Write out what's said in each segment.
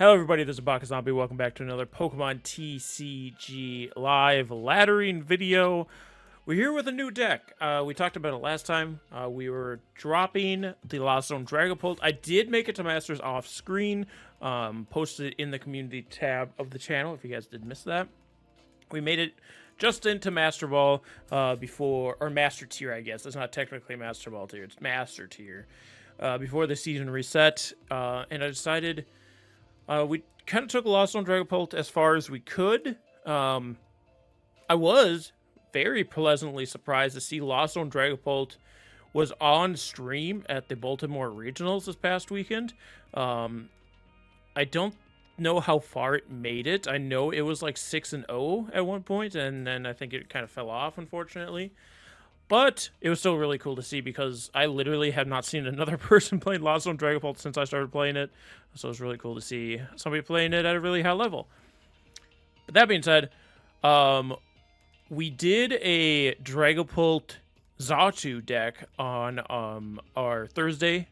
Hello everybody, this is Baka Zombie. Welcome back to another Pokemon TCG live laddering video. We're here with a new deck. We talked about it last time. We were dropping the Lost Zone Dragapult. I did make it to Masters off screen, posted it in the community tab of the channel if you guys did miss that. We made it just into Master Ball before, or Master Tier, I guess. It's not technically Master Ball Tier, it's Master Tier. Before the season reset, and I decided we kind of took Lost Zone Dragapult as far as we could. I was very pleasantly surprised to see Lost Zone Dragapult was on stream at the Baltimore Regionals this past weekend. I don't know how far it made it. I know it was like 6-0 at one point, and then I think it kind of fell off, unfortunately. But it was still really cool to see because I literally have not seen another person playing Lost Zone Dragapult since I started playing it. So it was really cool to see somebody playing it at a really high level. But that being said, we did a Dragapult Xatu deck on our Friday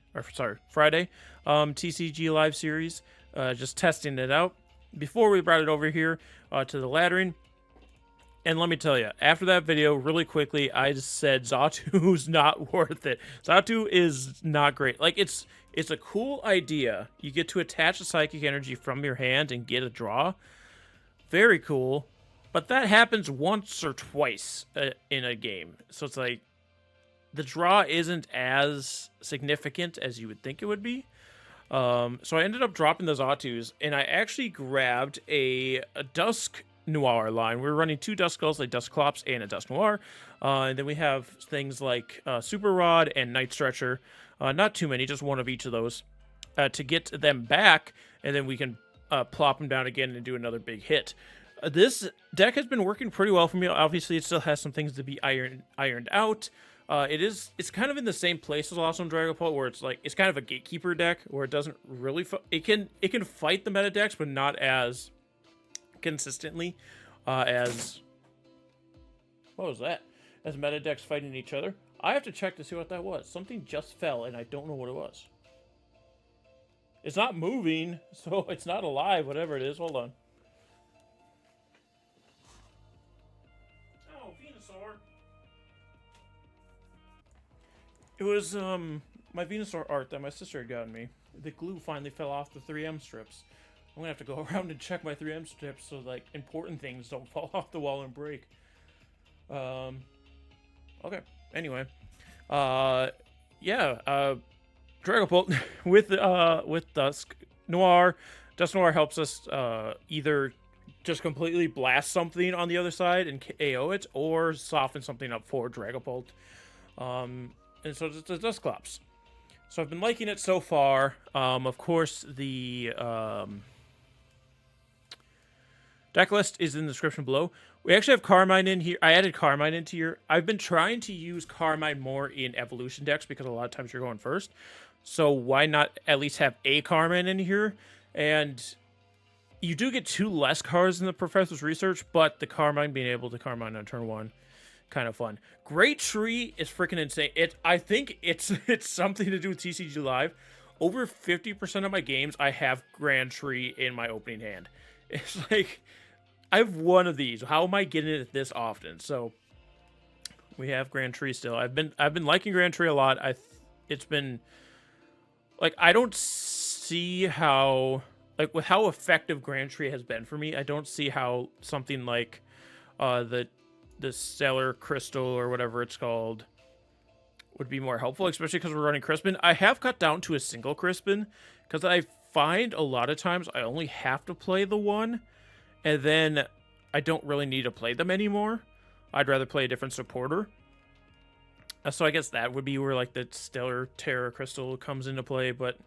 TCG live series, just testing it out before we brought it over here to the laddering. And let me tell you, after that video, really quickly, I just said Xatu's not worth it. Xatu is not great. Like, it's a cool idea. You get to attach a psychic energy from your hand and get a draw. Very cool. But that happens once or twice in a game. So it's like, the draw isn't as significant as you would think it would be. So I ended up dropping the Xatus, and I actually grabbed a Dusknoir line. We were running two Duskulls, like Dusclops and a Dusknoir. And then we have things like Super Rod and Night Stretcher. Not too many, just one of each of those. To get them back, and then we can plop them down again and do another big hit. This deck has been working pretty well for me. Obviously, it still has some things to be ironed out. It's kind of in the same place as Lost Zone Dragapult, where it's like, it's kind of a gatekeeper deck, where it doesn't really, it can fight the meta decks, but not as consistently as, what was that? As meta decks fighting each other. I have to check to see what that was. Something just fell, and I don't know what it was. It's not moving, so it's not alive, whatever it is. Hold on. Oh, Venusaur. It was, my Venusaur art that my sister had gotten me. The glue finally fell off the 3M strips. I'm gonna have to go around and check my 3M strips so, like, important things don't fall off the wall and break. Okay. Anyway. Dragapult with Dusknoir. Dusknoir helps us either just completely blast something on the other side and KO it, or soften something up for Dragapult. And so it's the Dusclops. So I've been liking it so far. Of course, the deck list is in the description below. We actually have Carmine in here. I added Carmine into here. I've been trying to use Carmine more in evolution decks because a lot of times you're going first. So why not at least have a Carmine in here? And you do get 2 less cards in the Professor's Research, but the Carmine being able to Carmine on turn 1, kind of fun. Great Tree is freaking insane. I think it's something to do with TCG Live. Over 50% of my games, I have Grand Tree in my opening hand. It's like, I have one of these. How am I getting it this often? So we have Grand Tree still. I've been liking Grand Tree a lot. It's been like, I don't see how, like, with how effective Grand Tree has been for me, I don't see how something like the Stellar Crystal or whatever it's called would be more helpful, especially because we're running Crispin. I have cut down to a single Crispin because I find a lot of times I only have to play the one, and then I don't really need to play them anymore. I'd rather play a different supporter. So I guess that would be where, like, the Stellar Terra Crystal comes into play, but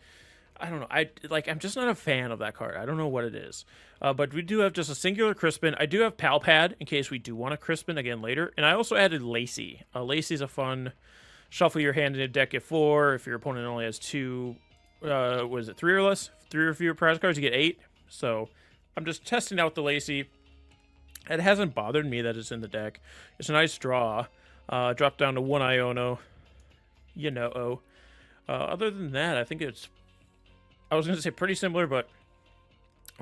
I don't know. I'm just not a fan of that card. I don't know what it is. But we do have just a singular Crispin. I do have Pal Pad in case we do want a Crispin again later. And I also added Lacey. Lacey's a fun shuffle your hand in a deck at 4. If your opponent only has 2, was it 3 or less? 3 or fewer prize cards, you get 8. So I'm just testing out the Lacey. It hasn't bothered me that it's in the deck. It's a nice draw. Drop down to 1 Iono. You know. Other than that, I think it's, I was going to say pretty similar, but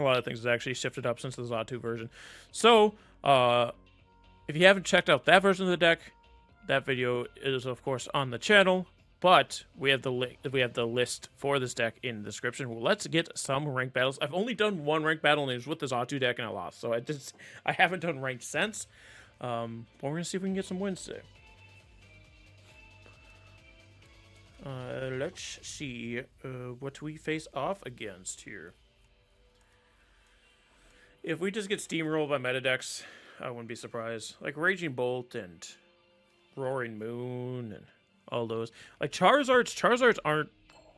A lot of things have actually shifted up since the Xatu version. So, if you haven't checked out that version of the deck, that video is, of course, on the channel. But we have the list for this deck in the description. Well, let's get some ranked battles. I've only done one ranked battle, and it was with the Xatu deck, and I lost. So I haven't done ranked since. But we're gonna see if we can get some wins today. Let's see what we face off against here. If we just get steamrolled by meta decks, I wouldn't be surprised. Like Raging Bolt and Roaring Moon and all those. Like Charizards aren't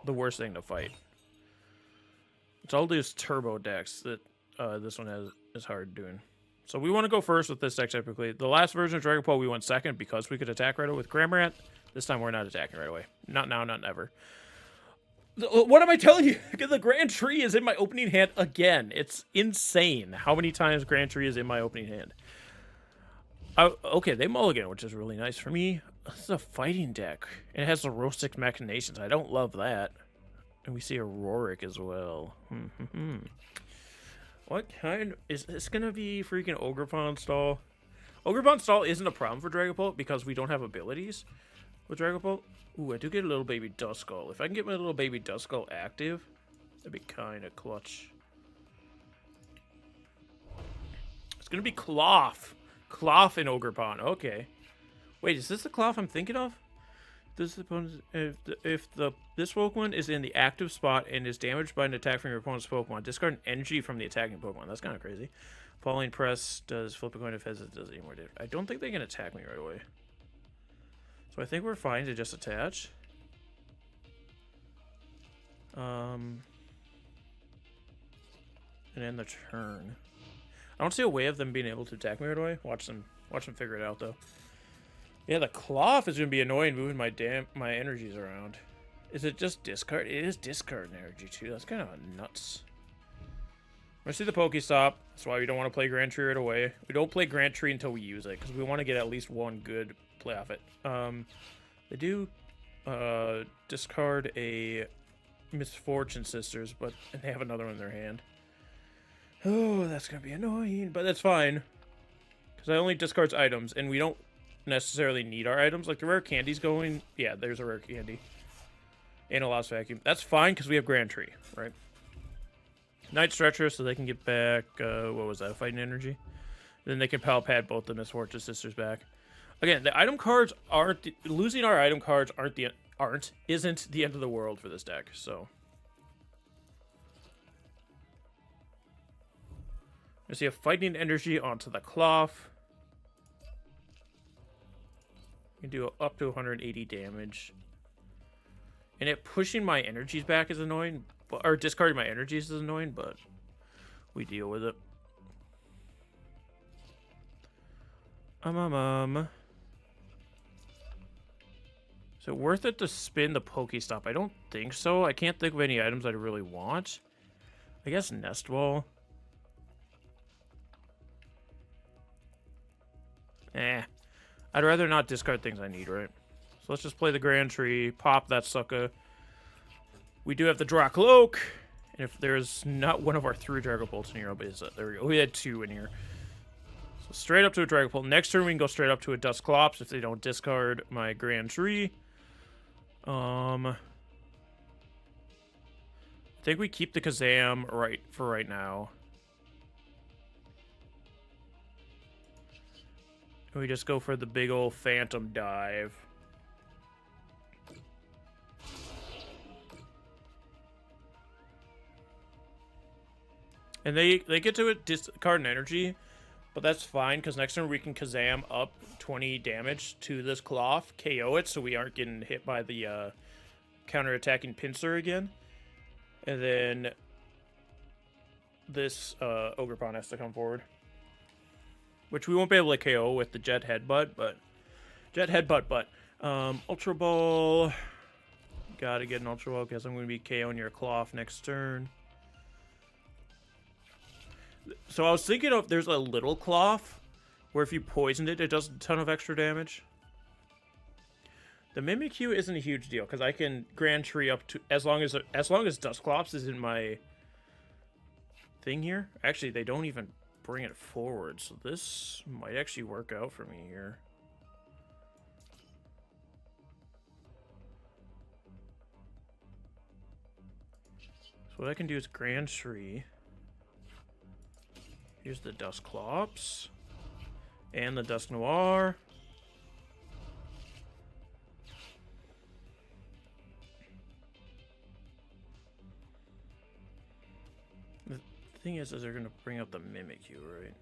the worst thing to fight. It's all these turbo decks that this one is hard doing. So we want to go first with this deck typically. The last version of Dragapult we went second because we could attack right away with Cramorant. This time we're not attacking right away. Not now, not never. What am I telling you? The Grand Tree is in my opening hand again. It's insane how many times Grand Tree is in my opening hand. Okay, they mulligan, which is really nice for me. This is a fighting deck. It has the Rostic Machinations. I don't love that. And we see a Rorik as well. What kind? Is this going to be freaking Ogerpon stall? Ogerpon stall isn't a problem for Dragapult because we don't have abilities with Dragapult. Ooh, I do get a little baby Duskull. If I can get my little baby Duskull active, that'd be kind of clutch. It's going to be Cloth. Cloth in Ogerpon. Okay. Wait, is this the Cloth I'm thinking of? This opponent, if this Pokemon is in the active spot and is damaged by an attack from your opponent's Pokemon, discard an energy from the attacking Pokemon. That's kind of crazy. Falling Press does flip a coin if it does any more damage. I don't think they can attack me right away. So I think we're fine to just attach. And end the turn. I don't see a way of them being able to attack me right away. Watch them figure it out though. Yeah, the Cloth is gonna be annoying moving my energies around. Is it just discard? It is discard energy too. That's kind of nuts. I'm gonna see the Pokestop. That's why we don't want to play Grand Tree right away. We don't play Grand Tree until we use it because we want to get at least one good play off it. They do discard a Misfortune Sisters, but they have another one in their hand. Oh, that's gonna be annoying, but that's fine because I only discards items, and we don't necessarily need our items. Like the Rare Candy's going. Yeah, there's a Rare Candy and a Lost Vacuum. That's fine because we have Grand Tree, right? Night Stretcher, so they can get back. What was that? Fighting Energy. Then they can Pal Pad both the Misfortune Sisters back. Again, the item cards aren't losing our item cards isn't the end of the world for this deck. So I see a Fighting Energy onto the Cloth. You can do up to 180 damage. And it pushing my energies back is annoying, or discarding my energies is annoying, but we deal with it. Is it worth it to spin the Pokestop? I don't think so. I can't think of any items I really want. I guess Nest Ball. I'd rather not discard things I need, right? So let's just play the Grand Tree, pop that sucker. We do have the Drakloak, and if there's not one of our 3 Dragapults in here, there we go. We had 2 in here. So straight up to a Dragapult. Next turn we can go straight up to a Dusclops if they don't discard my Grand Tree. I think we keep the Kazam for right now. We just go for the big old Phantom Dive. And they get to discard an energy, but that's fine because next turn we can Kazam up 20 damage to this Cloth, KO it, so we aren't getting hit by the counter-attacking Pinsir again. And then this Ogerpon has to come forward, which we won't be able to KO with the Jet Headbutt, but Ultra Ball. Gotta get an Ultra Ball because I'm going to be KOing your Cloth next turn. So I was thinking of there's a little Cloth where if you poisoned it, it does a ton of extra damage. The Mimikyu isn't a huge deal because I can Grand Tree up to as long as Dusclops is in my thing here. Actually, they don't even bring it forward, so this might actually work out for me here. So what I can do is Grand Tree. Here's the Dusclops and the Dusknoir. The thing is they're going to bring up the Mimikyu, right?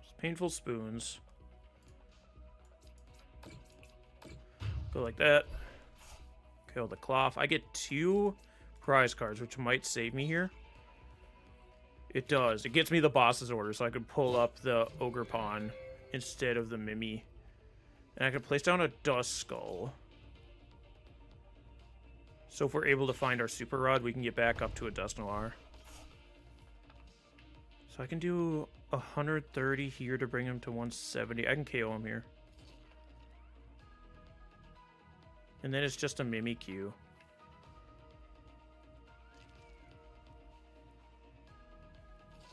Just Painful Spoons. Go like that. Kill the Cloth. I get 2 prize cards, which might save me here. It does. It gets me the boss's order, so I could pull up the Ogerpon instead of the Mimi. And I can place down a Duskull. So if we're able to find our Super Rod, we can get back up to a Dusknoir. So I can do 130 here to bring him to 170. I can KO him here. And then it's just a Mimikyu.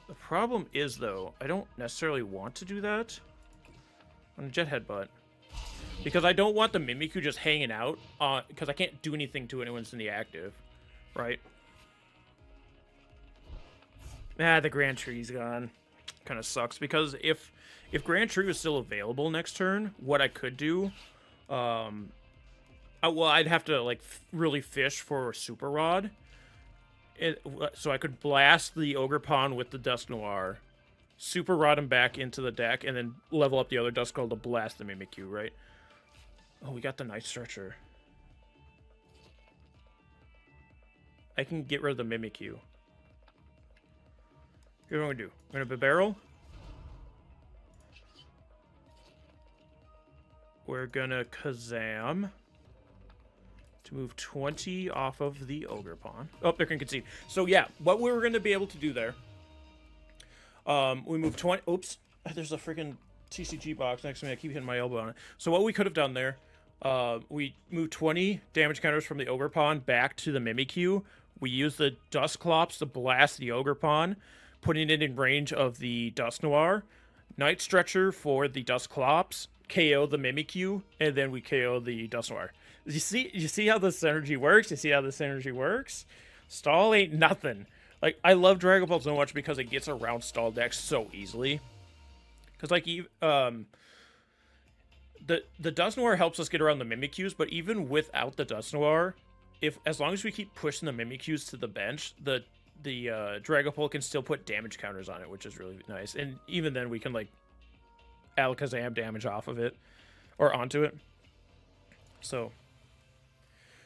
The problem is, though, I don't necessarily want to do that on a Jet Headbutt. Because I don't want the Mimikyu just hanging out, because I can't do anything to it when it's in the active, right? Ah, the Grand Tree's gone. Kind of sucks, because if Grand Tree was still available next turn, what I could do, well, I'd have to, like, really fish for a Super Rod. So I could blast the Ogerpon with the Dusknoir, Super Rod him back into the deck, and then level up the other Duskull to blast the Mimikyu, right? Oh, we got the Night Stretcher. I can get rid of the Mimikyu. Here's what I'm going to do. I'm going to Bibarel. We're going to Kazam to move 20 off of the Ogerpon. Oh, they can concede. So, yeah, what we were going to be able to do there, we moved 20... Oops. There's a freaking TCG box next to me. I keep hitting my elbow on it. So what we could have done there, we moved 20 damage counters from the Ogerpon back to the Mimikyu. We used the Dusclops to blast the Ogerpon, putting it in range of the Dusknoir. Night Stretcher for the Dusclops, KO the Mimikyu, and then we KO the Dusknoir. You see how this synergy works? You see how this synergy works? Stall ain't nothing. Like, I love Dragapult so much because it gets around stall decks so easily. Because, like, the Dusknoir helps us get around the Mimikyus, but even without the Dusknoir, as long as we keep pushing the Mimikyus to the bench, the Dragapult can still put damage counters on it, which is really nice. And even then, we can, like, Alakazam damage off of it, or onto it. So,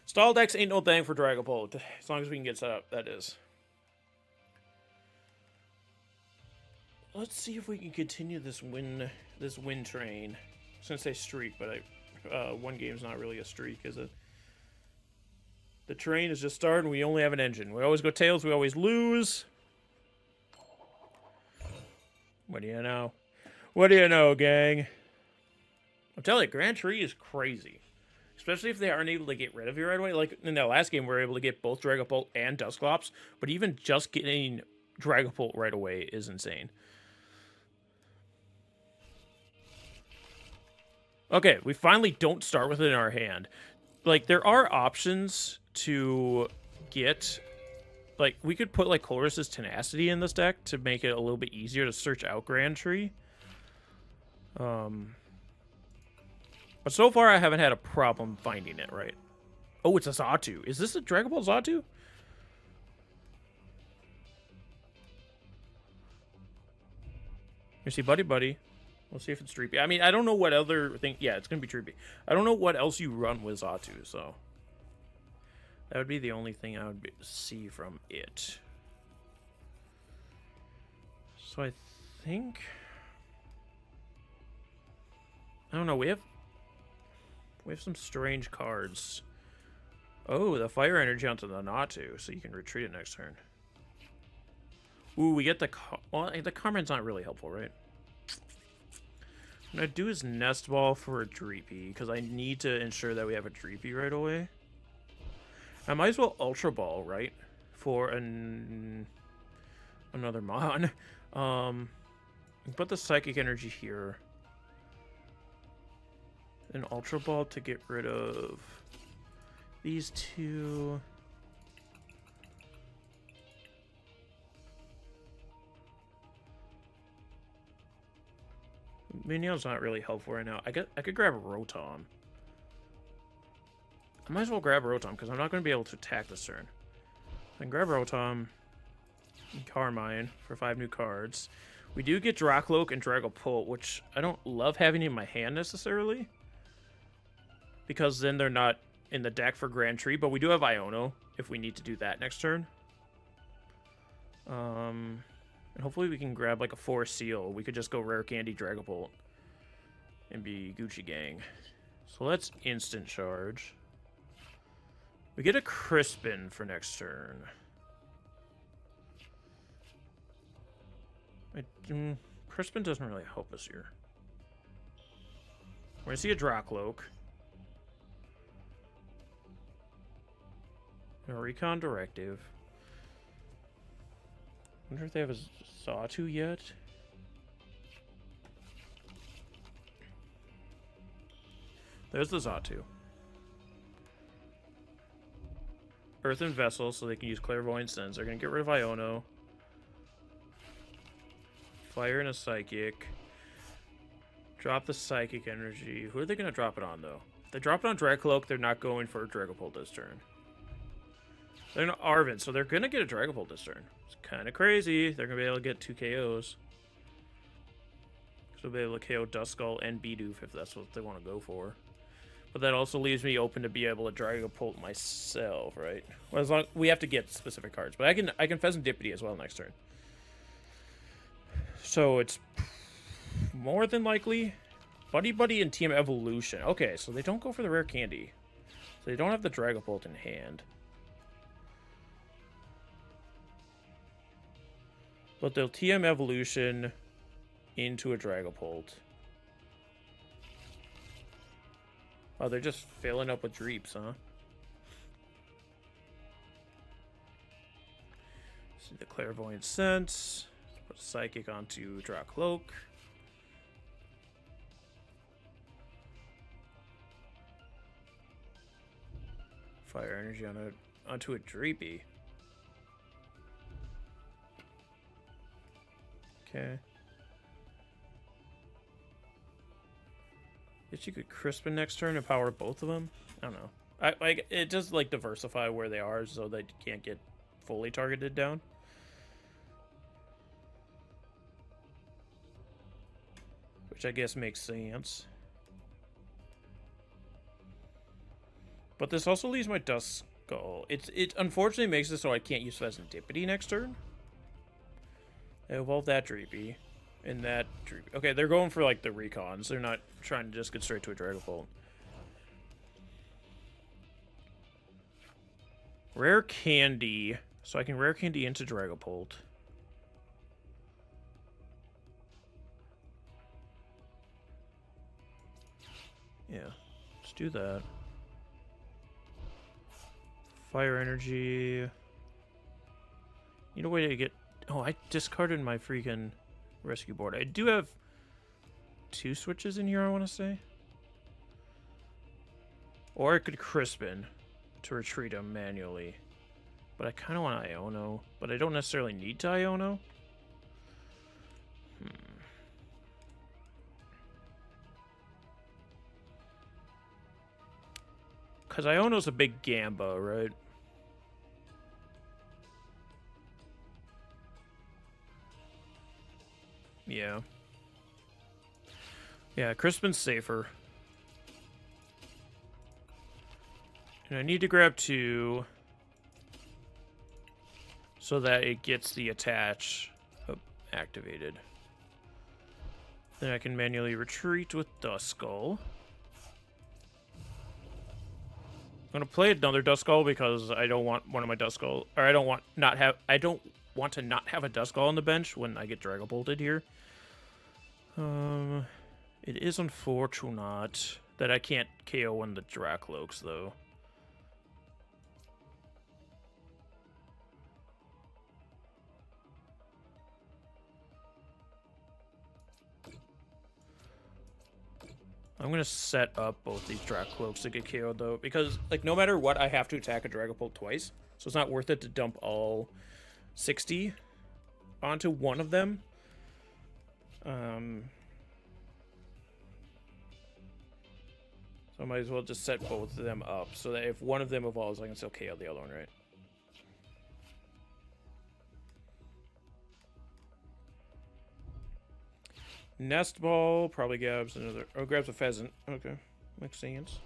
stall decks ain't no thing for Dragapult, as long as we can get set up, that is. Let's see if we can continue this win train. I was gonna say streak, but one game's not really a streak, is it? The train is just starting. We only have an engine. We always go tails. We always lose. What do you know? What do you know, gang? I'm telling you, Grand Tree is crazy. Especially if they aren't able to get rid of you right away. Like, in that last game, we were able to get both Dragapult and Dusclops. But even just getting Dragapult right away is insane. Okay, we finally don't start with it in our hand. Like, there are options to get... Like, we could put, like, Colress's Tenacity in this deck to make it a little bit easier to search out Grand Tree. But so far, I haven't had a problem finding it, right? Oh, it's a Xatu. Is this a Dragapult Xatu? You see Buddy-Buddy. We'll see if it's Dreepy. I mean, I don't know what other thing... Yeah, it's going to be Dreepy. I don't know what else you run with Xatu, so... That would be the only thing I would see from it. So I think... I don't know, we have some strange cards. Oh, the Fire Energy onto the Natu, so you can retreat it next turn. Ooh, we get the... Well, the Carmine's not really helpful, right? What I'm going to do is Nest Ball for a Dreepy, because I need to ensure that we have a Dreepy right away. I might as well Ultra Ball, right? For another Mon. Put the Psychic Energy here. An Ultra Ball to get rid of these two. Minion's not really helpful right now. I could grab a Rotom. I might as well grab Rotom because I'm not going to be able to attack this turn. I can grab Rotom and Carmine for 5 new cards. We do get Drakloak and Dragapult, which I don't love having in my hand necessarily, because then they're not in the deck for Grand Tree, but we do have Iono if we need to do that next turn. And hopefully we can grab like a Forest Seal. We could just go Rare Candy Dragapult and be Gucci gang. So let's instant charge. We get a Crispin for next turn. Crispin doesn't really help us here. We're going to see a Drakloak. A Recon Directive. Wonder if they have a Xatu yet. There's the Xatu. Earthen Vessel, so they can use Clairvoyant Sense. They're going to get rid of Iono. Fire and a Psychic. Drop the Psychic Energy. Who are they going to drop it on, though? If they drop it on Drakloak, they're not going for a Dragapult this turn. They're not Arven, so they're going to get a Dragapult this turn. It's kind of crazy. They're going to be able to get 2 KOs. So they'll be able to KO Duskull and Bidoof if that's what they want to go for. But that also leaves me open to be able to Dragapult myself, right? Well, as long we have to get specific cards, but I can Pheasant Dippity as well next turn. So it's more than likely Buddy-Buddy and Team Evolution. Okay, so they don't go for the Rare Candy. So they don't have the Dragapult in hand. But they'll TM Evolution into a Dragapult. Oh, they're just filling up with Dreeps, huh? See the Clairvoyant Sense. Put Psychic onto Drakloak. Fire Energy onto a Dreepy. Okay. Guess you could Crispin next turn and power both of them. I don't know. It does like diversify where they are so they can't get fully targeted down. Which I guess makes sense. But this also leaves my Duskull. It unfortunately makes it so I can't use Pheasant Dippity next turn. I evolve that Dreepy. And that Dreepy. Okay, they're going for like the recons. They're not trying to just get straight to a Dragapult. Rare Candy. So I can Rare Candy into Dragapult. Yeah, let's do that. Fire Energy. Need a way to get... Oh, I discarded my freaking rescue board. I do have 2 switches in here, I want to say. Or I could Crispin to retreat them manually. But I kind of want Iono. But I don't necessarily need to Iono. Because Iono's a big Gamba, right? Yeah. Yeah, Crispin's safer. And I need to grab 2 so that it gets the attach activated. Then I can manually retreat with Duskull. I'm gonna play another Duskull because I don't want one of my Duskull, or I don't want to not have a Duskull on the bench when I get Dragapulted here. It is unfortunate that I can't KO one of the Drakloaks though. I'm gonna set up both these Drakloaks to get KO'd though, because like no matter what, I have to attack a Dragapult twice, so it's not worth it to dump all 60 onto one of them. So I might as well just set both of them up so that if one of them evolves, I can still KO the other one, right? Nest Ball probably grabs another. Oh, grabs a pheasant. Okay, makes sense.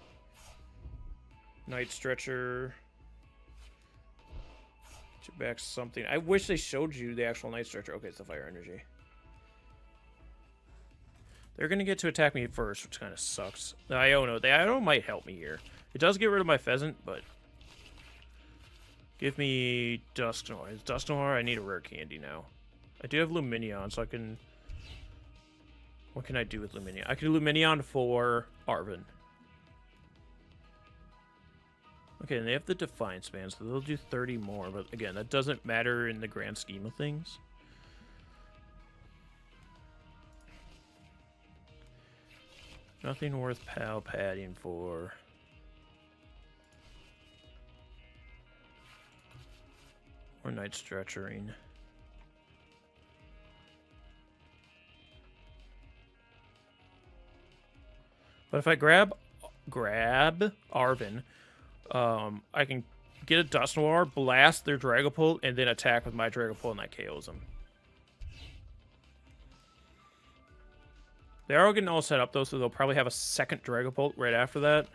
Night Stretcher. Back something. I wish they showed you the actual Night Stretcher. Okay, it's the Fire Energy. They're gonna get to attack me first, which kind of sucks. The Iono might help me here. It does get rid of my pheasant, but give me Dusknoir. Dusknoir, I need a rare candy now. I do have Lumineon, so I can. What can I do with Lumineon? I can do Lumineon for Arven. Okay, and they have the Defiance Band, so they'll do 30 more, but again, that doesn't matter in the grand scheme of things. Nothing worth Pal Padding for. Or Night Stretchering. But if I grab Arven, I can get a Dusknoir, blast their Dragapult, and then attack with my Dragapult, and that KOs them. They are getting all set up, though, so they'll probably have a second Dragapult right after that.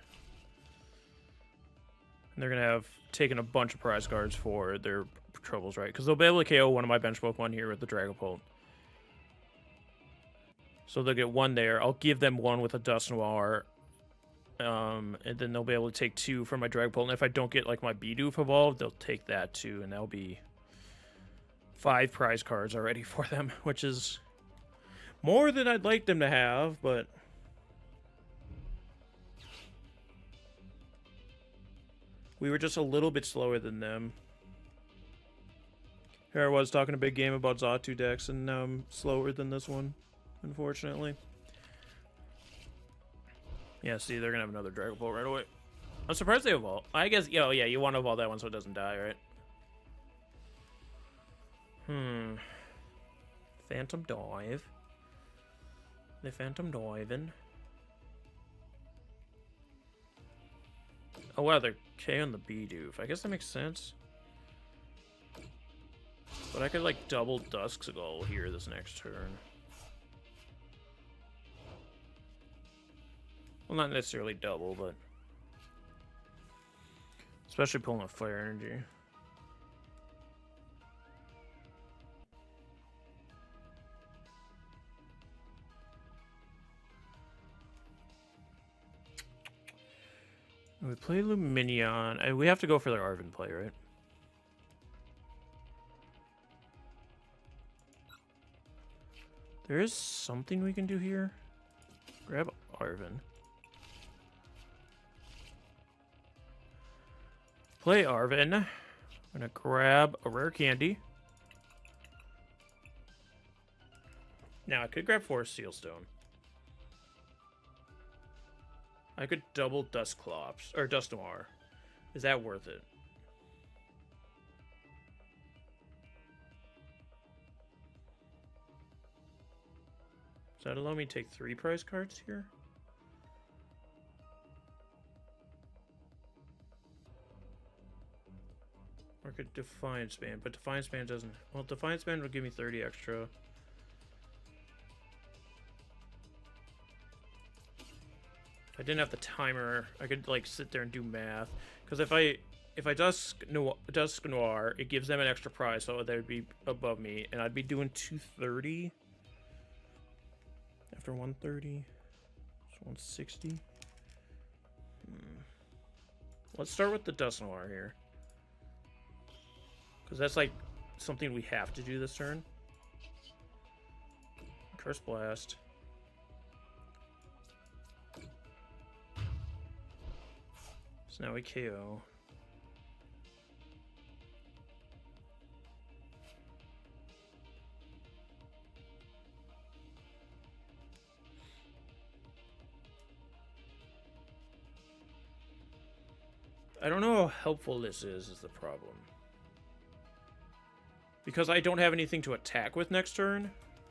And they're going to have taken a bunch of prize cards for their troubles, right? Because they'll be able to KO one of my bench Pokemon here with the Dragapult. So they'll get one there. I'll give them one with a Dusknoir. And then they'll be able to take two from my Dragapult. And if I don't get, like, my Bidoof evolved, they'll take that, too. And that'll be 5 prize cards already for them, which is more than I'd like them to have, but we were just a little bit slower than them. Here I was talking a big game about Xatu decks, and now I'm slower than this one, unfortunately. Yeah, see, they're going to have another Dragapult right away. I'm surprised they evolve. I guess, oh yeah, you want to evolve that one so it doesn't die, right? Phantom Dive. The Phantom Diving. Oh wow, they're K on the Bidoof. I guess that makes sense. But I could like double Duskull here this next turn. Well, not necessarily double, but especially pulling a Fire Energy. We play Lumineon. We have to go for their Arven play, right? There is something we can do here. Grab Arven. Play Arven. I'm gonna grab a rare candy. Now I could grab Forest Sealstone. I could double Dusclops or Dusknoir. Is that worth it? Does that allow me to take 3 prize cards here? Or could Defiance Band, but Defiance Band doesn't. Well, Defiance Band would give me 30 extra. If I didn't have the timer, I could like sit there and do math. Because if I Dusknoir, it gives them an extra prize, so they would be above me, and I'd be doing 230 after 130. So 160. Let's start with the Dusknoir here, because that's like something we have to do this turn. Curse Blast. So now we KO. I don't know how helpful this is the problem. Because I don't have anything to attack with next turn.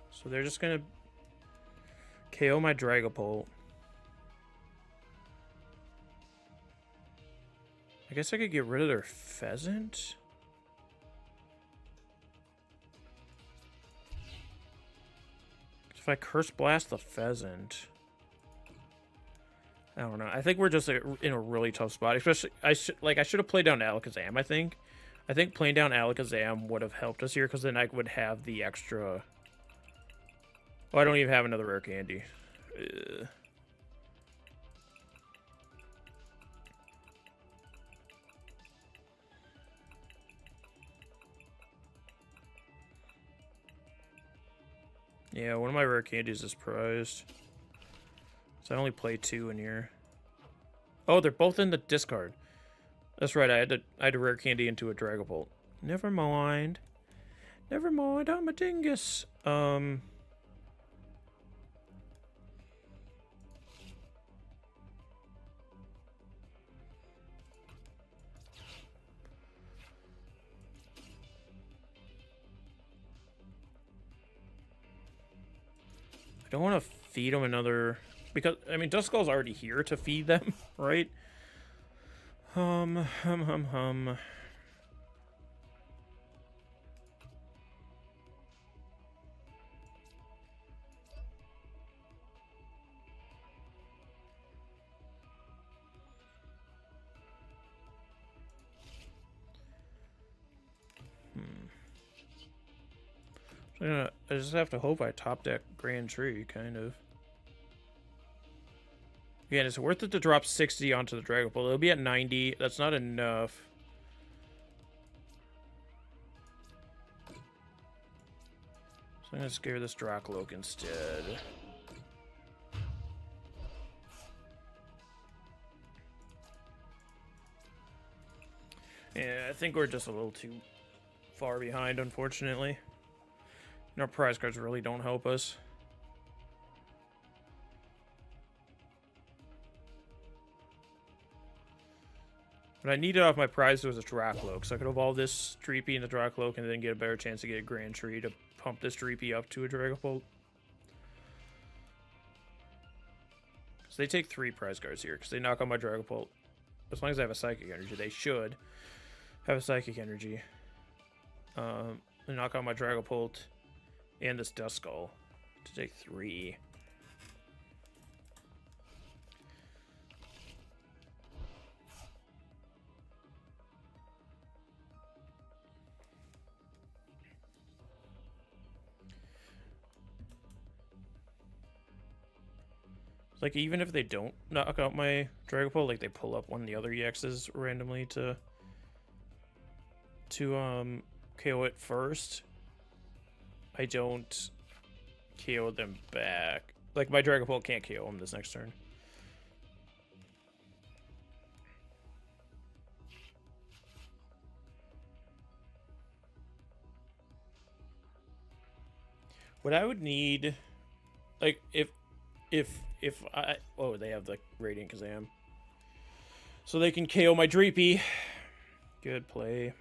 So they're just going to KO my Dragapult. I guess I could get rid of their Pheasant. If I Curse Blast the Pheasant... I don't know. I think we're just in a really tough spot. Especially, I should have played down Alakazam, I think. I think playing down Alakazam would have helped us here, because then I would have the extra... Oh, I don't even have another Rare Candy. Yeah, one of my Rare Candies is prized. So I only play 2 in here. Oh, they're both in the discard. That's right, I had a Rare Candy into a Dragapult. Never mind. Never mind, I'm a dingus. I don't want to feed them another... Because, I mean, Duskull's already here to feed them, right? Hum. I just have to hope I top deck Grand Tree, kind of. Again, it's worth it to drop 60 onto the Dragapult. It'll be at 90. That's not enough. So I'm going to scare this Drakloak instead. Yeah, I think we're just a little too far behind, unfortunately. And our prize cards really don't help us. But I needed off my prize was a Drakloak, so I could evolve this Dreepy into Drakloak and then get a better chance to get a Grand Tree to pump this Dreepy up to a Dragapult. So they take 3 prize cards here, because they knock on my Dragapult. As long as I have a Psychic Energy, they should have a Psychic Energy. They knock on my Dragapult and this Duskull to take 3. Like, even if they don't knock out my Dragapult, like, they pull up one of the other EXs randomly to KO it first, I don't KO them back. Like, my Dragapult can't KO him this next turn. What I would need, like, if I... Oh, they have the Radiant Alakazam. So they can KO my Dreepy. Good play.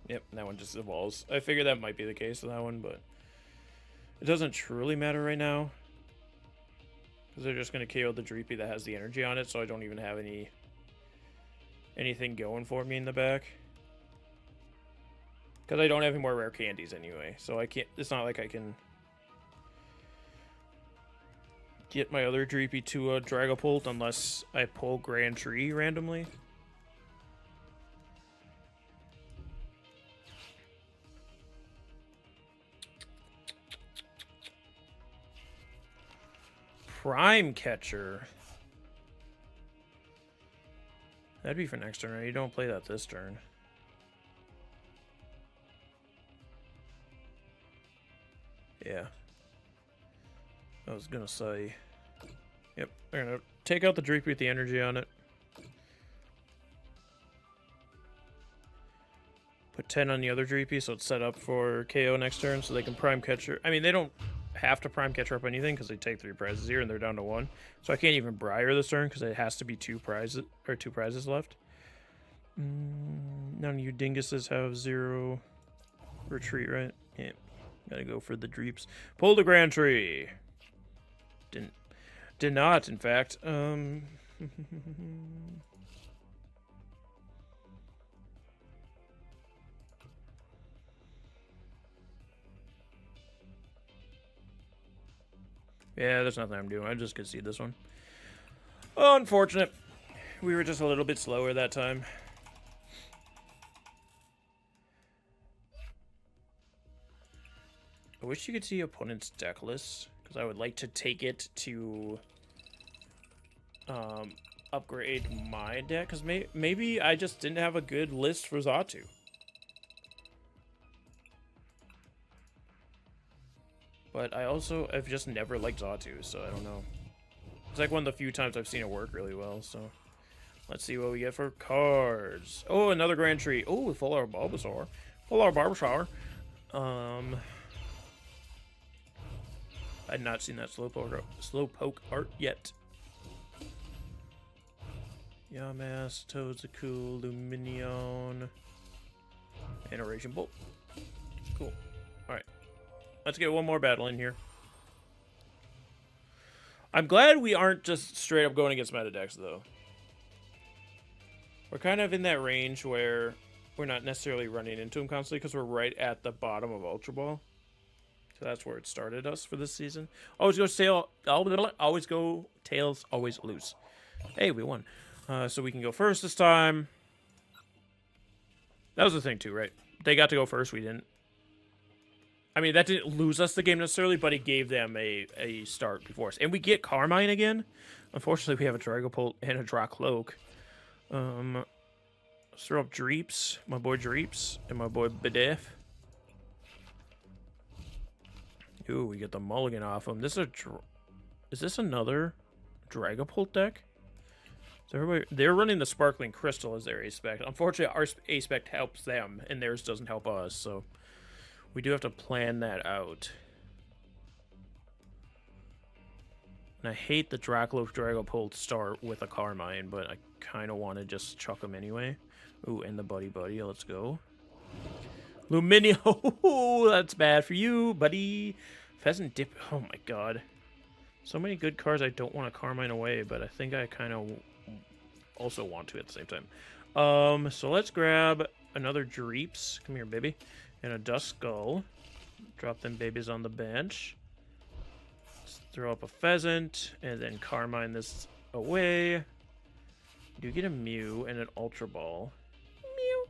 Yep, that one just evolves. I figured that might be the case with that one, but it doesn't truly matter right now. Because they're just going to KO the Dreepy that has the energy on it, so I don't even have anything going for me in the back. Because I don't have any more Rare Candies anyway, so I can't... It's not like I can get my other Dreepy to a Dragapult unless I pull Grand Tree randomly. Prime Catcher. That'd be for next turn, right? You don't play that this turn. Yeah. I was gonna say... Yep, they're gonna take out the Dreepy with the energy on it. Put 10 on the other Dreepy, so it's set up for KO next turn, so they can Prime Catcher. I mean, they don't have to prime catcher up anything because they take 3 prizes here and they're down to 1. So I can't even Briar this turn because it has to be 2 prizes left. None of you dinguses have 0 retreat, right? Yeah. Gotta go for the Dreeps. Pull the Grand Tree. Did not, in fact. Yeah, there's nothing I'm doing. I just could see this one. Oh, unfortunate. We were just a little bit slower that time. I wish you could see opponent's deck list, because I would like to take it to upgrade my deck, because maybe I just didn't have a good list for Xatu. But I also have just never liked Xatu, so I don't know. It's like one of the few times I've seen it work really well, so... Let's see what we get for cards. Oh, another Grand Tree. Oh, full art Bulbasaur. Full art Barbasar. I'd not seen that Slowpoke art yet. Yamask, Toadsacool, Lumineon, and a Raging Bolt. Cool. Alright. Let's get one more battle in here. I'm glad we aren't just straight up going against meta decks, though. We're kind of in that range where we're not necessarily running into them constantly because we're right at the bottom of Ultra Ball. So that's where it started us for this season. Always go tails, always lose. Hey, we won. So we can go first this time. That was the thing too, right? They got to go first, we didn't. I mean, that didn't lose us the game necessarily, but it gave them a start before us. And we get Carmine again. Unfortunately, we have a Dragapult and a Drakloak. Let's throw up Dreeps, my boy Dreeps, and my boy Bidoof. Ooh, we get the mulligan off him. This is this another Dragapult deck? So everybody, they're running the Sparkling Crystal as their A-Spec. Unfortunately, our A-Spec helps them, and theirs doesn't help us, so we do have to plan that out. And I hate the Drakloak Dragapult start with a Carmine, but I kind of want to just chuck them anyway. Ooh, and the Buddy-Buddy. Let's go. Lumineon. Oh, that's bad for you, buddy. Pheasant Dip. Oh, my God. So many good cards I don't want to Carmine away, but I think I kind of also want to at the same time. So let's grab another Dreeps. Come here, baby. And a Duskull. Drop them babies on the bench. Let's throw up a Pheasant, and then Carmine this away. You get a Mew and an Ultra Ball. Mew.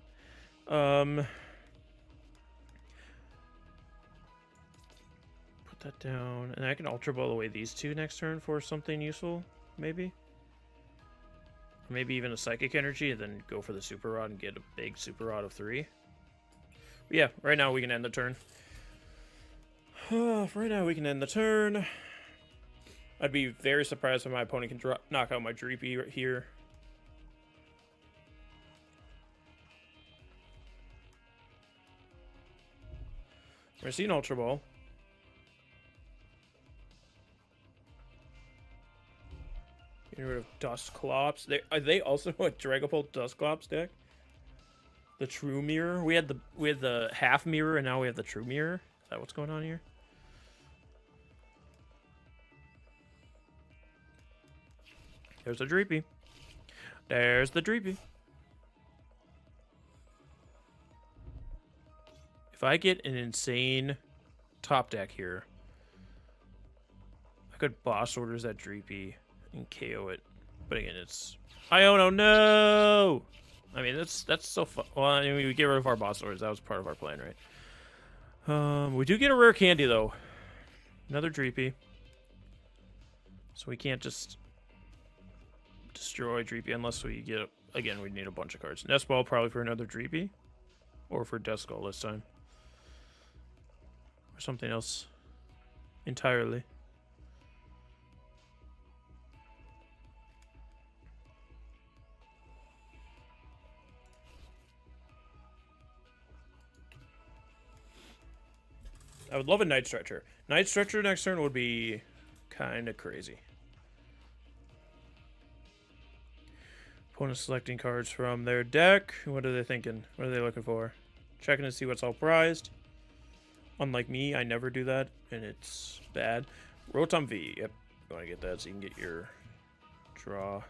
Put that down, and I can Ultra Ball away these two next turn for something useful, maybe. Maybe even a Psychic Energy, and then go for the Super Rod and get a big Super Rod of 3. But yeah, right now we can end the turn. Right now we can end the turn. I'd be very surprised if my opponent can knock out my Dreepy here. We're seeing Ultra Ball. Getting rid of Dusclops. Are they also a Dragapult Dusclops deck? The True Mirror. We had the half mirror, and now we have the True Mirror. Is that what's going on here? There's the Dreepy. There's the Dreepy. If I get an insane top deck here, I could boss orders that Dreepy and KO it. But again, it's Iono, no! I mean, that's so fun. Well, I mean, we get rid of our boss orders. That was part of our plan, right? We do get a rare candy, though. Another Dreepy. So we can't just destroy Dreepy unless we get... Again, we need a bunch of cards. Nest Ball probably for another Dreepy. Or for Duskull this time. Or something else entirely. I would love a Night Stretcher. Night Stretcher next turn would be kind of crazy. Opponent selecting cards from their deck. What are they thinking? What are they looking for? Checking to see what's all prized. Unlike me, I never do that, and it's bad. Rotom V. Yep. You want to get that so you can get your draw.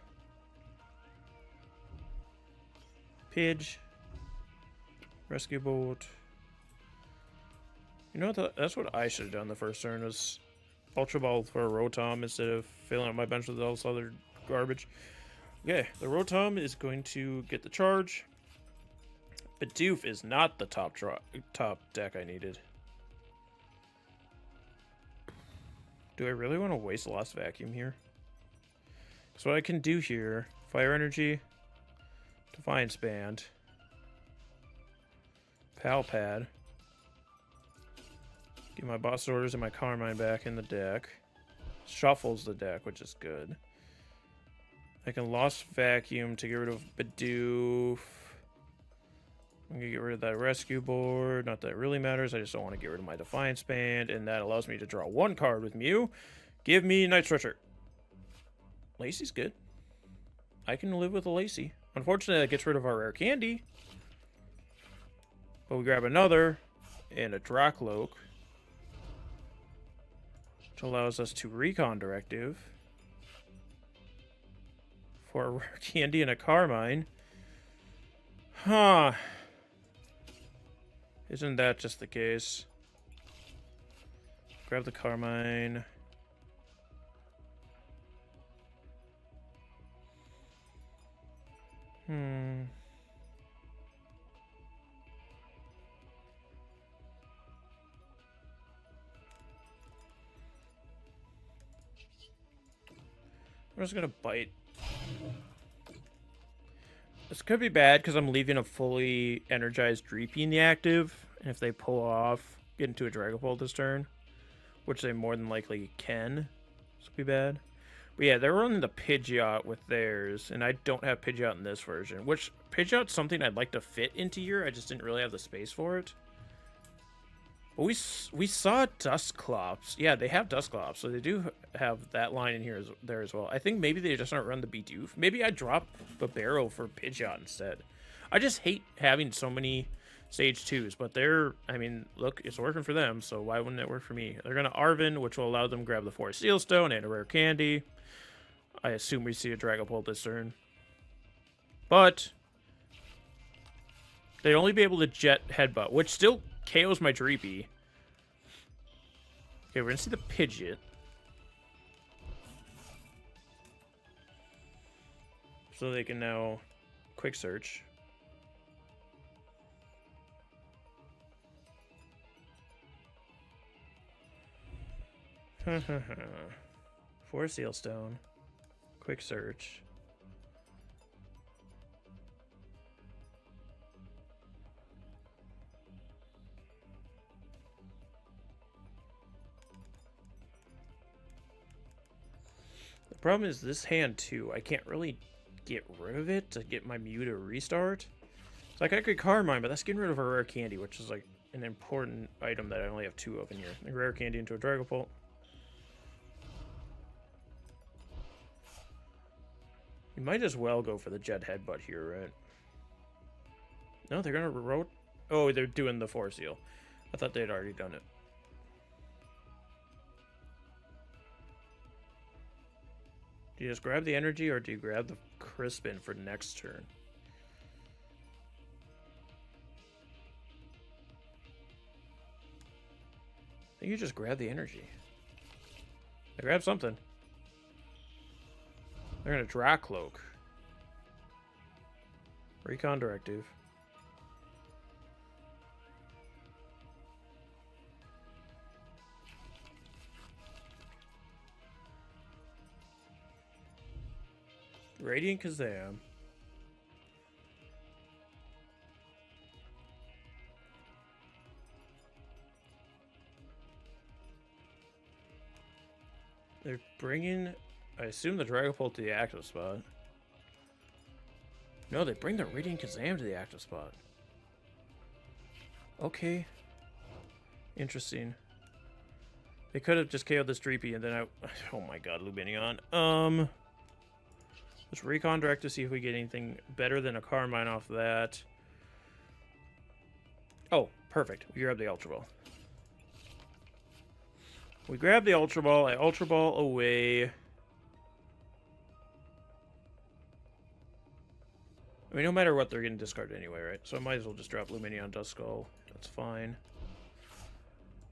Pidge. Rescue Board. You know what? That's what I should have done the first turn, was Ultra Ball for a Rotom instead of filling up my bench with all this other garbage. Okay, the Rotom is going to get the charge. Bidoof is not the top deck I needed. Do I really want to waste Lost Vacuum here? So what I can do here, Fire Energy, Defiance Band, Pal Pad, get my boss orders and my Carmine back in the deck. Shuffles the deck, which is good. I can Lost Vacuum to get rid of Bidoof. I'm going to get rid of that Rescue Board. Not that it really matters. I just don't want to get rid of my Defiance Band. And that allows me to draw one card with Mew. Give me Night Stretcher. Lacey's good. I can live with a Lacey. Unfortunately, that gets rid of our Rare Candy. But we grab another and a Drakloak, which allows us to Recon Directive for a Rare Candy and a Carmine. Huh. Isn't that just the case? Grab the Carmine. I'm just gonna bite. This could be bad because I'm leaving a fully energized Dreepy in the active. And if they pull off, get into a Dragapult this turn, which they more than likely can, this would be bad. But yeah, they're running the Pidgeot with theirs, and I don't have Pidgeot in this version. Which, Pidgeot's something I'd like to fit into here, I just didn't really have the space for it. But we saw Dusclops. Yeah, they have Dusclops, so they do have that line in here there as well. I think maybe they just aren't run the Bidoof. Maybe I drop Bibarel for Pidgeot instead. I just hate having so many Stage 2s, but they're, I mean, look, it's working for them, so why wouldn't it work for me? They're going to Arven, which will allow them to grab the Forest Seal Stone and a Rare Candy. I assume we see a Dragapult this turn. But they'd only be able to Jet Headbutt, which still KOs my Dreepy. Okay, we're going to see the Pidgeot. So they can now Quick Search. Forest Seal Stone. Quick Search. The problem is this hand too. I can't really get rid of it to get my Mew to restart. It's like I could Carmine, but that's getting rid of a Rare Candy, which is like an important item that I only have 2 of in here. A Rare Candy into a Dragapult. You might as well go for the Jet Headbutt here, right? No, they're gonna Oh, they're doing the Force Seal. I thought they'd already done it. Do you just grab the energy, or do you grab the Crispin for next turn? I think you just grab the energy. I grab something. They're gonna Drakloak. Recon Directive. Radiant Alakazam. They're bringing, I assume, the Dragapult to the active spot. No, they bring the Radiant Alakazam to the active spot. Okay. Interesting. They could have just KO'd this Dreepy and then I... Oh my god, Lumineon. Let's Recon Direct to see if we get anything better than a Carmine off that. Oh, perfect. We grab the Ultra Ball. We grab the Ultra Ball. I Ultra Ball away. I mean, no matter what, they're getting discarded anyway, right? So I might as well just drop Lumineon Duskull. That's fine.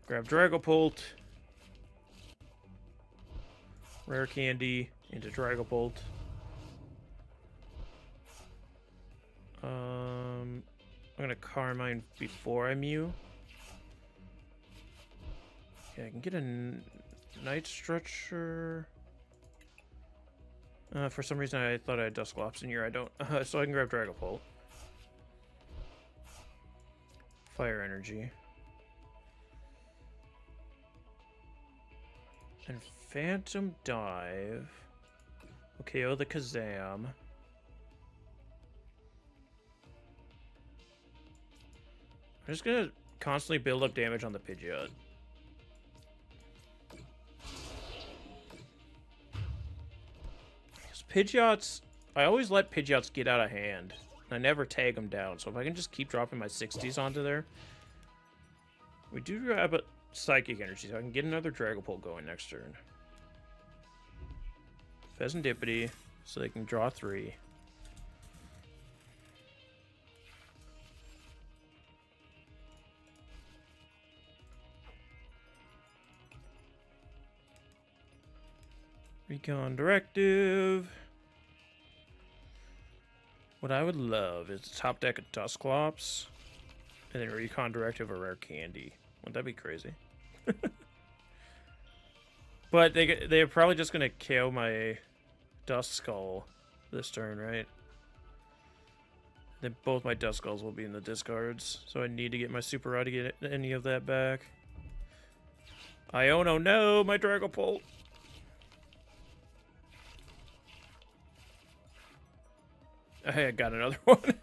Grab Dragapult. Rare Candy into Dragapult. I'm gonna Carmine before I Mew. Okay, I can get a Night Stretcher. For some reason, I thought I had Dusclops in here. I don't. So I can grab Dragapult. Fire Energy. And Phantom Dive. Okay, oh, the Kazam. I'm just gonna constantly build up damage on the Pidgeot. Pidgeots, I always let Pidgeots get out of hand. I never tag them down, so if I can just keep dropping my 60s onto there. We do grab a Psychic Energy, so I can get another Dragapult going next turn. Pheasantipity, so they can draw 3. Recon Directive. What I would love is the top deck of Dusclops, and then Recon Directive or Rare Candy. Wouldn't that be crazy? But they're probably just gonna KO my Duskull this turn, right? Then both my Duskulls will be in the discards, so I need to get my Super Rod to get any of that back. Iono, no, my Dragapult. I got another one.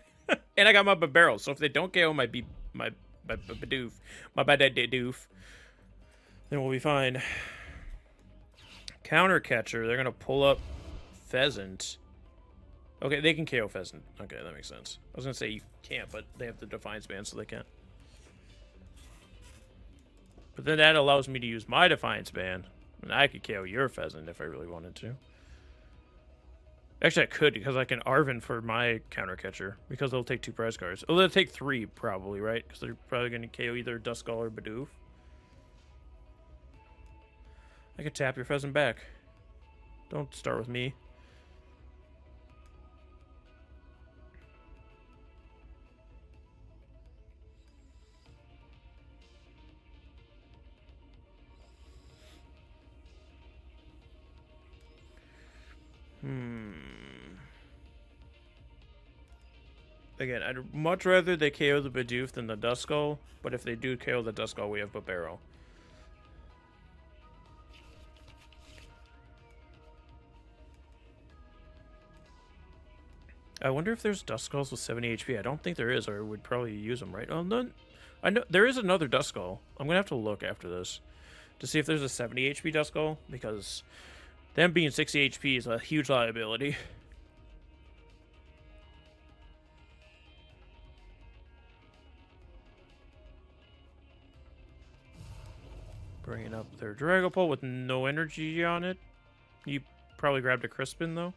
And I got my Bibarel, so if they don't KO my Bidoof, then we'll be fine. Counter Catcher, they're gonna pull up Pheasant. Okay, they can KO Pheasant. Okay, that makes sense. I was gonna say you can't, but they have the Defiance Band, so they can't. But then that allows me to use my Defiance Band, and I could KO your Pheasant if I really wanted to. Actually, I could, because I can Arven for my Counter Catcher, because they'll take 2 prize cards. Oh, they'll take 3, probably, right? Because they're probably going to KO either Duskull or Bidoof. I could tap your Pheasant back. Don't start with me. Again, I'd much rather they KO the Bidoof than the Duskull, but if they do KO the Duskull, we have Bibarel. I wonder if there's Duskulls with 70 HP. I don't think there is, or would probably use them, right? Oh, no, I know there is another Duskull. I'm gonna have to look after this to see if there's a 70 HP Duskull, because them being 60 HP is a huge liability. Bringing up their Dragapult with no energy on it. You probably grabbed a Crispin, though.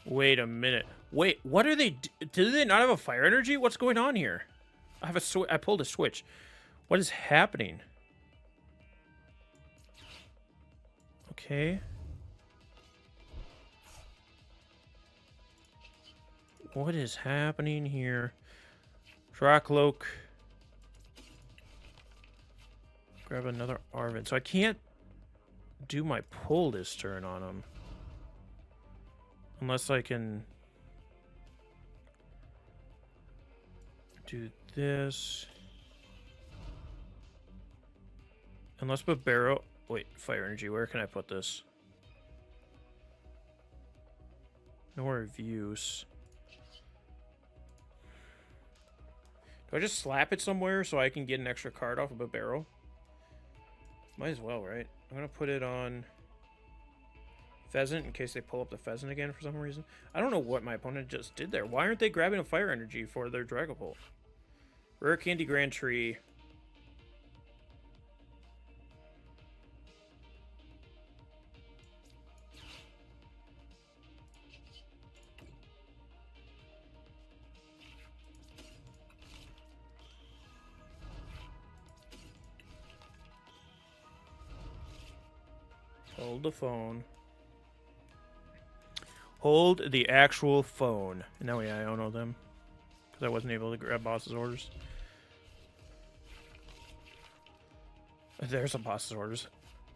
Wait a minute. Wait, what are they... Do they not have a fire energy? What's going on here? I have a I pulled a switch. What is happening? Okay. What is happening here? Drakloak. Grab another Arven. So I can't do my pull this turn on him. Unless I can do this. Unless Bibarel... Wait, Fire Energy. Where can I put this? Nowhere of use. Do I just slap it somewhere so I can get an extra card off of a barrel? Might as well, right? I'm going to put it on Pheasant in case they pull up the Pheasant again for some reason. I don't know what my opponent just did there. Why aren't they grabbing a Fire Energy for their Dragapult? Rare Candy Grand Tree. Hold the phone. Hold the actual phone. And now we Iono them. Because I wasn't able to grab boss's orders. There's some boss's orders.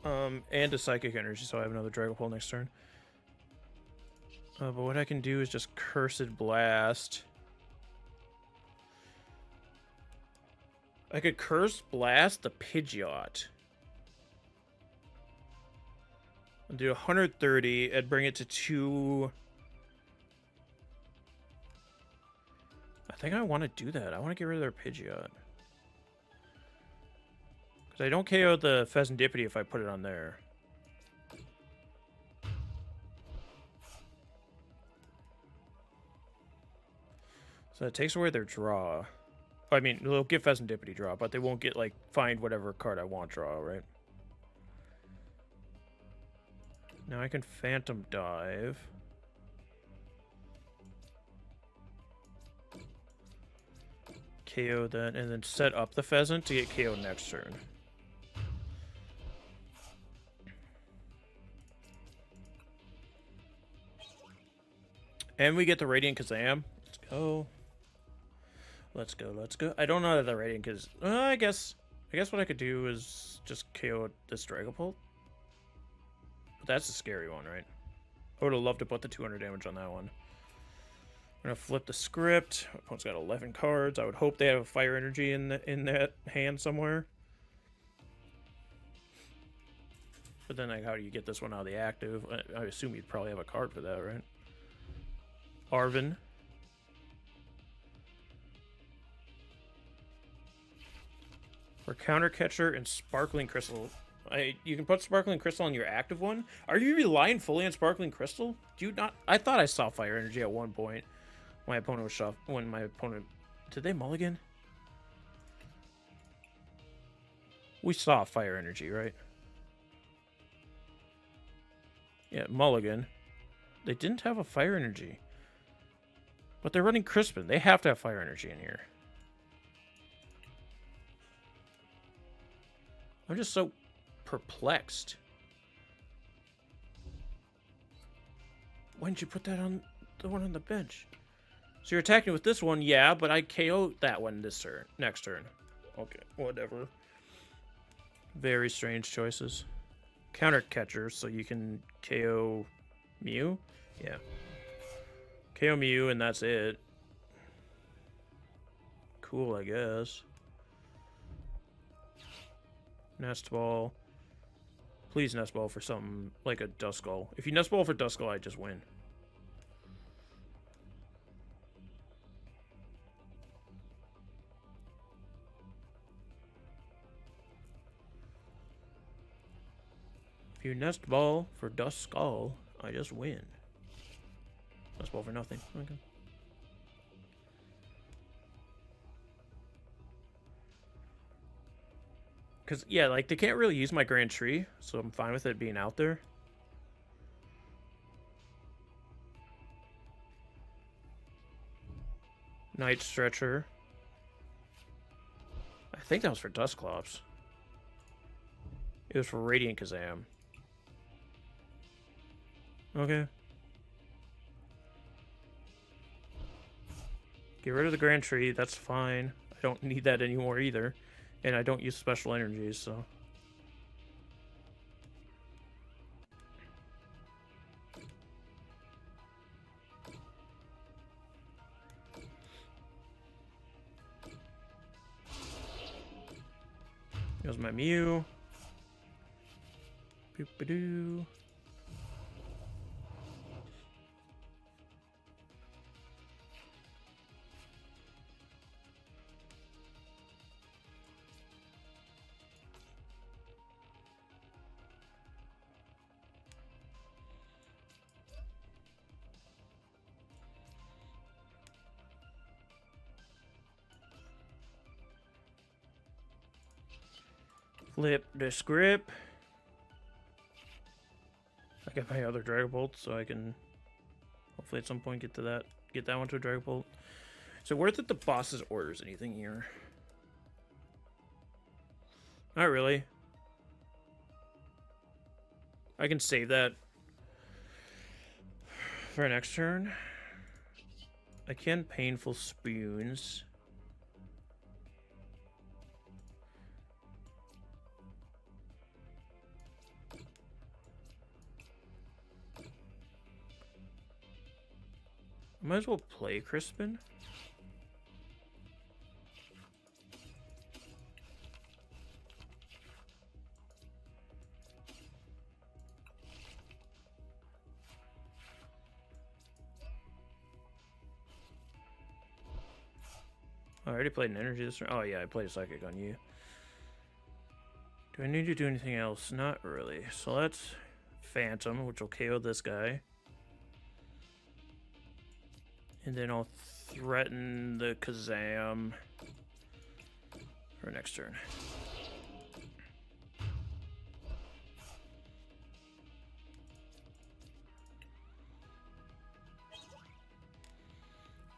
And a Psychic Energy, so I have another Dragapult next turn. But what I can do is just Cursed Blast. I could Curse Blast the Pidgeot. I'll do 130 and bring it to 2. I think I want to do that. I want to get rid of their Pidgeot. Because I don't KO the Pheasantipity if I put it on there. So it takes away their draw. I mean, they'll get Pheasantipity draw, but they won't get, like, find whatever card I want draw, right? Now I can Phantom Dive. KO that, and then set up the Pheasant to get KO next turn. And we get the Radiant Alakazam. Let's go. Let's go, let's go. I don't know that the Radiant Alakazam... I guess what I could do is just KO this Dragapult. But that's a scary one, right? I would have loved to put the 200 damage on that one. I'm going to flip the script. My opponent's got 11 cards. I would hope they have a Fire Energy in that hand somewhere. But then, like, how do you get this one out of the active? I assume you'd probably have a card for that, right? Arven. For Counter Catcher and Sparkling Crystal. You can put Sparkling Crystal on your active one. Are you relying fully on Sparkling Crystal? Do you not? I thought I saw Fire Energy at one point. My opponent was shuffled. When my opponent... Did they mulligan? We saw Fire Energy, right? Yeah, mulligan. They didn't have a Fire Energy. But they're running Crispin. They have to have Fire Energy in here. I'm just so perplexed. Why didn't you put that on the one on the bench? So you're attacking with this one, yeah, but I KO'd that one this turn, next turn. Okay, whatever. Very strange choices. Counter Catcher, so you can KO Mew? Yeah. KO Mew, and that's it. Cool, I guess. Nest Ball. Please Nest Ball for something like a Duskull. If you Nest Ball for Duskull, I just win. If you Nest Ball for Duskull, I just win. Nest Ball for nothing. Okay. Because, yeah, like, they can't really use my Grand Tree, so I'm fine with it being out there. Night Stretcher. I think that was for Dusclops. It was for Radiant Alakazam. Okay. Get rid of the Grand Tree, that's fine. I don't need that anymore either. And I don't use special energies, so... Here's my Mew. Boop-a-doo. Flip the script. I got my other Dragapult, so I can hopefully at some point get that one to a Dragapult. So worth it the boss's orders anything here? Not really. I can save that for next turn. I can Painful Spoons. Might as well play Crispin. I already played an energy this turn. Oh yeah, I played a psychic on you. Do I need to do anything else? Not really. So let's Phantom, which will KO this guy. And then I'll threaten the Kazam for next turn.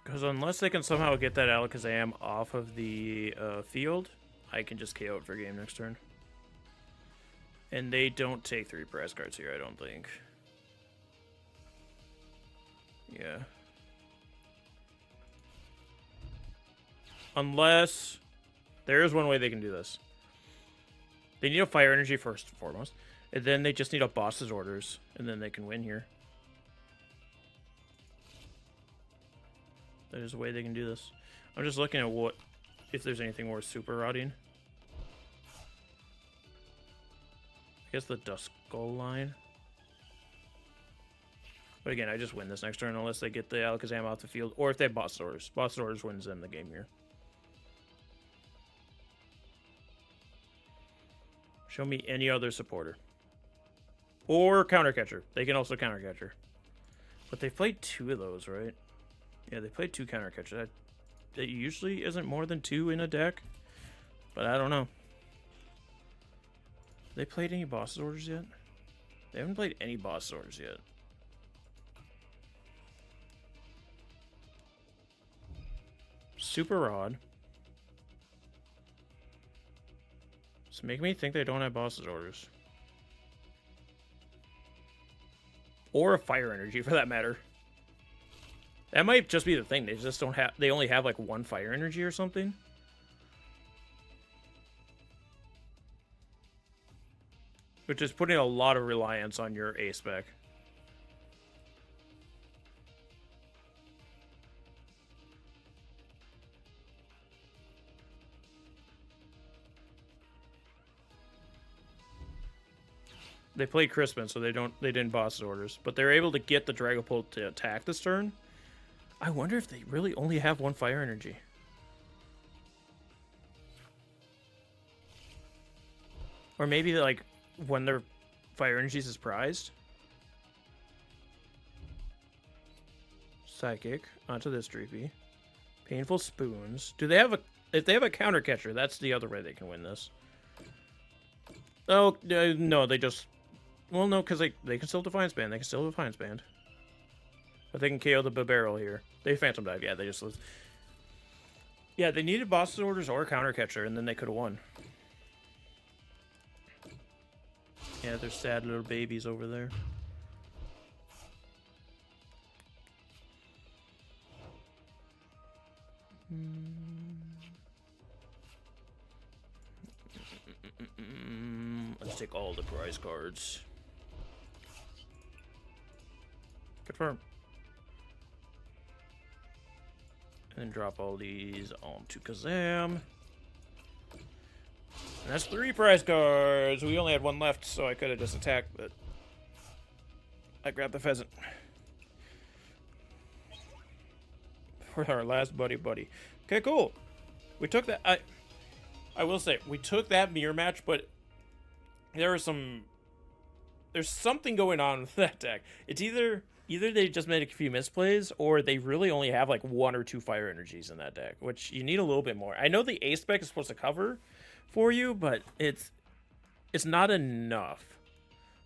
Because unless they can somehow get that Alakazam off of the field, I can just KO it for game next turn. And they don't take 3 prize cards here, I don't think. Yeah. Unless... There is one way they can do this. They need a Fire Energy first and foremost. And then they just need a boss's orders. And then they can win here. There's a way they can do this. I'm just looking at what... If there's anything worth super rotting. I guess the Duskull line. But again, I just win this next turn unless they get the Alakazam off the field. Or if they have boss orders. Boss orders wins them the game here. Show me any other supporter. Or counter catcher. They can also counter catcher. But they played 2 of those, right? Yeah, they played 2 counter catchers. That usually isn't more than 2 in a deck. But I don't know. They played any boss orders yet? They haven't played any boss orders yet. Super odd. It's making me think they don't have boss's orders. Or a Fire Energy, for that matter. That might just be the thing. They just don't have... They only have, like, 1 Fire Energy or something. Which is putting a lot of reliance on your A-Spec. They played Crispin, so they didn't boss orders, but they're able to get the Dragapult to attack this turn. I wonder if they really only have 1 Fire Energy. Or maybe like when their Fire Energies is prized. Psychic onto this Dreepy. Painful Spoons. Do they have a? If they have a counter catcher, that's the other way they can win this. Oh no, they just. Well, no, because they can still Defiance Band. They can still Defiance Band. But they can KO the Bibarel here. They Phantom Dive. Yeah, they just lose. Yeah, they needed boss orders or counter catcher, and then they could have won. Yeah, they're sad little babies over there. Let's take all the prize cards. Confirm. And then drop all these onto Kazam. And that's 3 prize cards. We only had 1 left, so I could have just attacked, but I grabbed the pheasant. For our last Buddy-Buddy. Okay, cool. We took that. I will say, we took that mirror match, but there's something going on with that deck. It's either they just made a few misplays, or they really only have like 1 or 2 Fire Energies in that deck, which you need a little bit more. I know the A-Spec is supposed to cover for you, but it's not enough.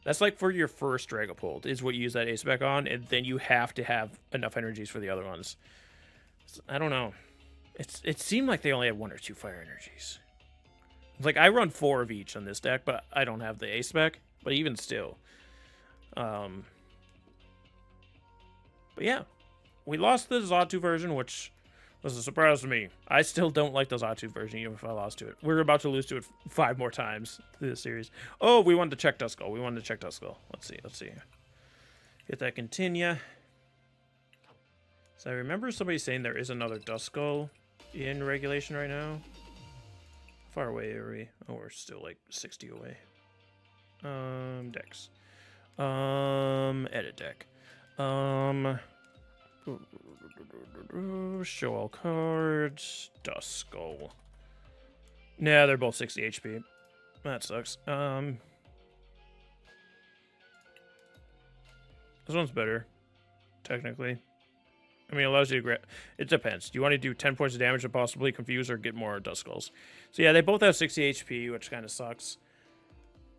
That's like for your first Dragapult is what you use that ace spec on, and then you have to have enough energies for the other ones. So, I don't know. It seemed like they only had 1 or 2 fire energies. Like, I run 4 of each on this deck, but I don't have the ace spec. But even still. But yeah. We lost the Xatu version, which was a surprise to me. I still don't like the Xatu version, even if I lost to it. We're about to lose to it 5 more times through this series. Oh, we wanted to check Duskull. Let's see. Hit that continue. So I remember somebody saying there is another Duskull in regulation right now. How far away are we? Oh, we're still like 60 away. Decks. Edit deck. Show all cards. Duskull. Nah, they're both 60 HP. That sucks. This one's better, technically. I mean, it allows you to grab. It depends. Do you want to do 10 points of damage and possibly confuse or get more Duskulls? So yeah, they both have 60 HP, which kind of sucks.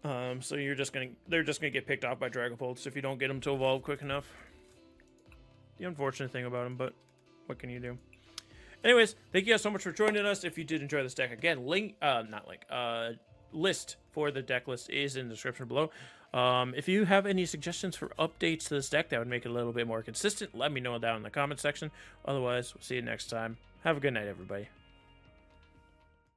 So they're just gonna get picked off by Dragapults if you don't get them to evolve quick enough. The unfortunate thing about them, but what can you do? Anyways, thank you guys so much for joining us. If you did enjoy this deck, again, list for the deck list is in the description below. If you have any suggestions for updates to this deck that would make it a little bit more consistent, let me know down in the comment section. Otherwise, we'll see you next time. Have a good night, everybody.